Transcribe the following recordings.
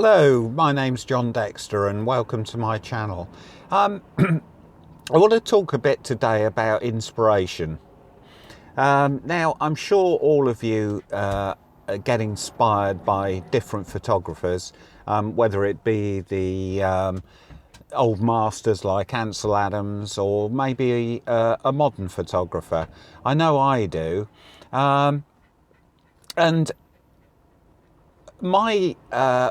Hello, my name's John Dexter and welcome to my channel. I want to talk a bit today about inspiration. Now, I'm sure all of you get inspired by different photographers, whether it be the old masters like Ansel Adams or maybe a modern photographer. I know I do. And my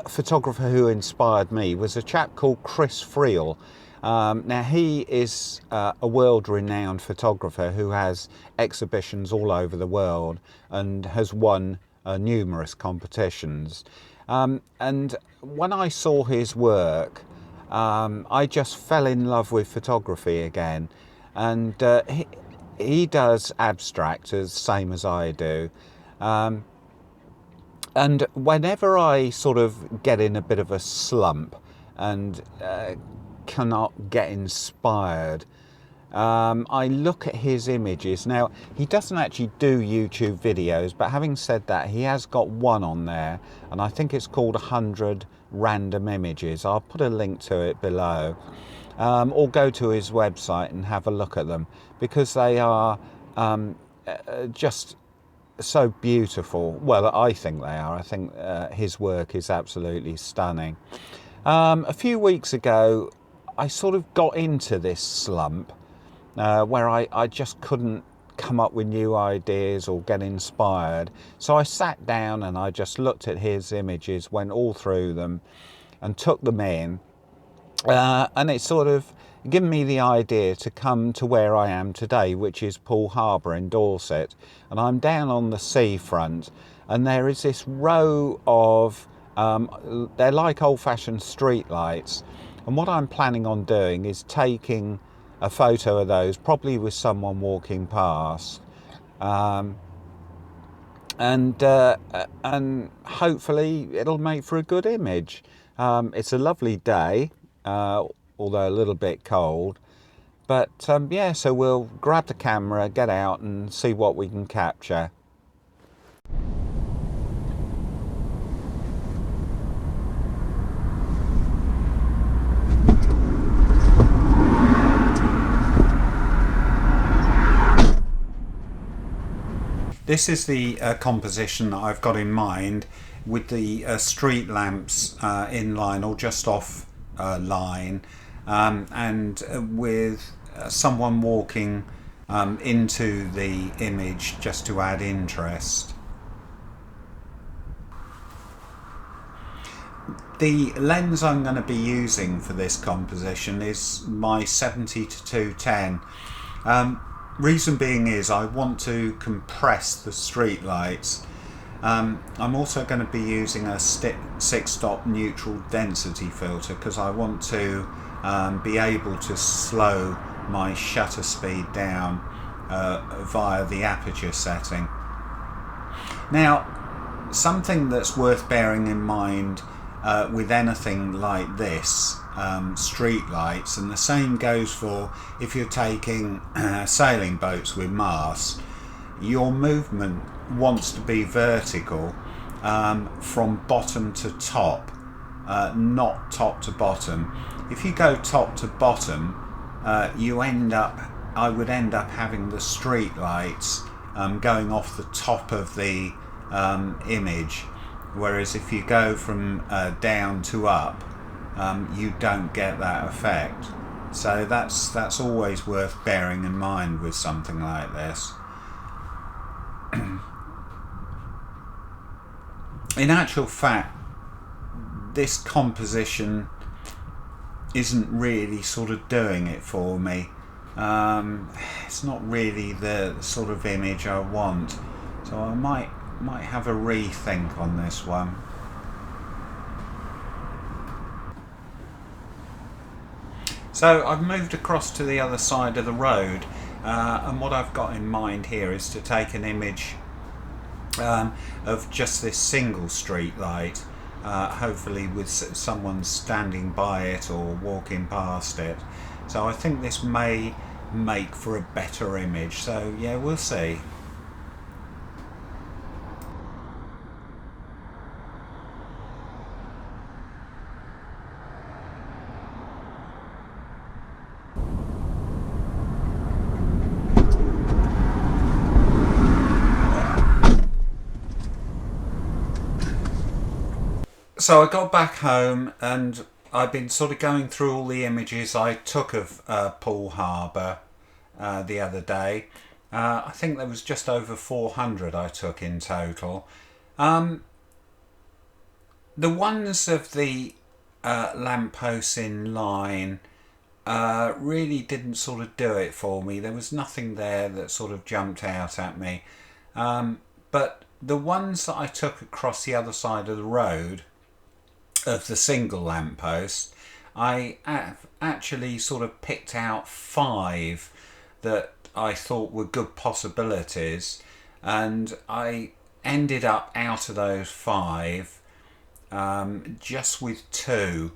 photographer who inspired me was a chap called Chris Friel. Now he is a world-renowned photographer who has exhibitions all over the world and has won numerous competitions. And when I saw his work, I just fell in love with photography again. And he does abstract as same as I do. And whenever I sort of get in a bit of a slump and cannot get inspired, I look at his images. Now, he doesn't actually do YouTube videos, but having said that, he has got one on there, and I think it's called 100 Random Images. I'll put a link to it below. Or go to his website and have a look at them, because they are just so beautiful. Well, I think they are. I think his work is absolutely stunning. A few weeks ago, I sort of got into this slump where I just couldn't come up with new ideas or get inspired. So I sat down and I just looked at his images, went all through them and took them in. And it sort of given me the idea to come to where I am today, which is Poole Harbour in Dorset. And I'm down on the seafront, and there is this row of, they're like old-fashioned street lights. And what I'm planning on doing is taking a photo of those, probably with someone walking past. And hopefully it'll make for a good image. It's a lovely day. Although a little bit cold, but yeah, so we'll grab the camera, get out and see what we can capture. This is the composition that I've got in mind, with the street lamps in line or just off line, and with someone walking into the image just to add interest. The lens I'm going to be using for this composition is my 70-210. Reason being is I want to compress the street lights. I'm also going to be using a 6-stop neutral density filter because I want to be able to slow my shutter speed down via the aperture setting. Now, something that's worth bearing in mind with anything like this, street lights, and the same goes for if you're taking sailing boats with masts, your movement wants to be vertical from bottom to top, not top to bottom. If you go top to bottom, I would end up having the street lights going off the top of the image, whereas if you go from down to up, you don't get that effect. So that's always worth bearing in mind with something like this. In actual fact, this composition isn't really sort of doing it for me. It's not really the sort of image I want, so I might have a rethink on this one. So I've moved across to the other side of the road, and what I've got in mind here is to take an image of just this single street light, hopefully with someone standing by it or walking past it. So I think this may make for a better image, so yeah, we'll see. So I got back home and I've been sort of going through all the images I took of Poole Harbour the other day. I think there was just over 400 I took in total. The ones of the lampposts in line really didn't sort of do it for me. There was nothing there that sort of jumped out at me. But the ones that I took across the other side of the road of the single lamppost, I actually sort of picked out 5 that I thought were good possibilities, and I ended up out of those 5 just with 2.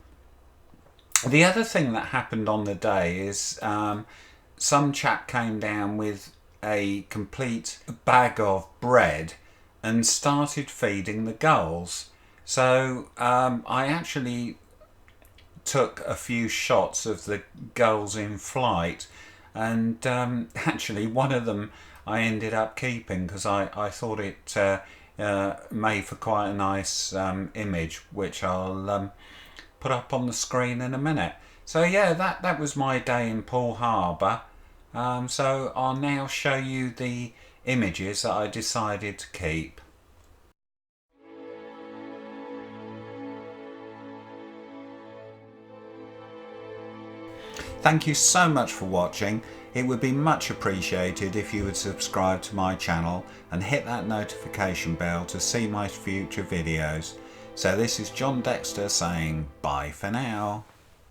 The other thing that happened on the day is some chap came down with a complete bag of bread and started feeding the gulls. So I actually took a few shots of the gulls in flight, and actually one of them I ended up keeping because I thought it made for quite a nice image, which I'll put up on the screen in a minute. So yeah, that was my day in Poole Harbour. So I'll now show you the images that I decided to keep. Thank you so much for watching. It would be much appreciated if you would subscribe to my channel and hit that notification bell to see my future videos. So this is John Dexter saying bye for now.